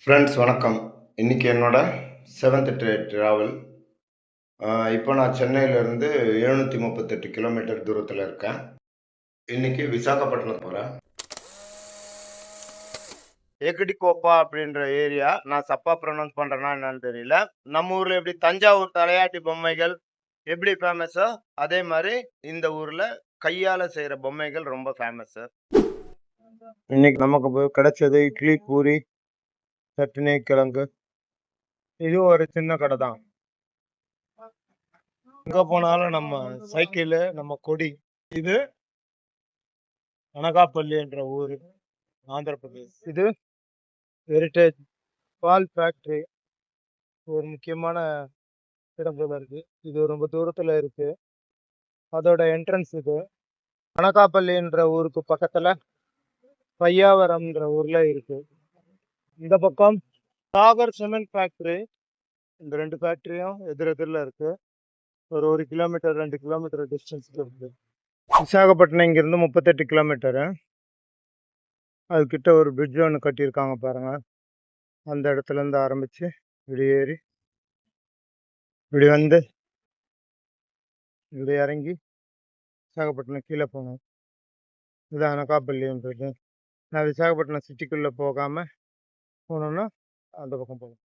Friends வணக்கம். இன்னைக்கு என்னோட 7த் டே ட்ராவல். இப்போ நான் சென்னையிலேருந்து 738 கிலோமீட்டர் தூரத்தில் இருக்கேன். இன்னைக்கு விசாகப்பட்டினம் போறேன். ஏகடிகோப்பா அப்படின்ற ஏரியா. நான் தப்பா ப்ரொனவுன்ஸ் பண்றேனா என்னன்னு தெரியல. நம்ம ஊர்ல எப்படி தஞ்சாவூர் தலையாட்டி பொம்மைகள் எப்படி ஃபேமஸோ, அதே மாரி இந்த ஊர்ல கையால செய்ற பொம்மைகள் ரொம்ப ஃபேமஸு. இன்னைக்கு நமக்கு கிடைச்சது இட்லி, பூரி, சட்னி, கிழங்கு. இது ஒரு சின்ன கடை தான். எங்க போனாலும் நம்ம சைக்கிள், நம்ம கொடி. இது அனகாப்பள்ளி என்ற ஊரு, ஆந்திர பிரதேஷ். இது ஹெரிட்டேஜ் பால் ஃபேக்டரி, ஒரு முக்கியமான இடத்துல இருக்கு. இது ரொம்ப தூரத்துல இருக்கு. அதோட என்ட்ரன்ஸ் இது. அனகாப்பள்ளின்ற ஊருக்கு பக்கத்துல பையாவரம்ன்ற ஊர்ல இருக்கு. இந்த பக்கம் சாகர் சிமெண்ட் ஃபேக்டரி. இந்த ரெண்டு ஃபேக்டரியும் எதிரெதிரில் இருக்கு. ஒரு கிலோமீட்டர் 2 கிலோமீட்டர் டிஸ்டன்ஸ்ல இருக்கு. விசாகப்பட்டினம் இங்கிருந்து 38 கிலோமீட்டரு. அதுக்கிட்ட ஒரு பிரிட்ஜ் ஒன்று கட்டியிருக்காங்க பாருங்க. அந்த இடத்துல இருந்து ஆரம்பிச்சு இப்படி ஏறி இப்படி வந்து இப்படி இறங்கி விசாகப்பட்டினம் கீழே போகணும். இது அனகாப்பள்ளின்றது. நான் விசாகப்பட்டினம் சிட்டிக்குள்ளே போகாமல் போனோன்னா அந்த பக்கம் போகணும்.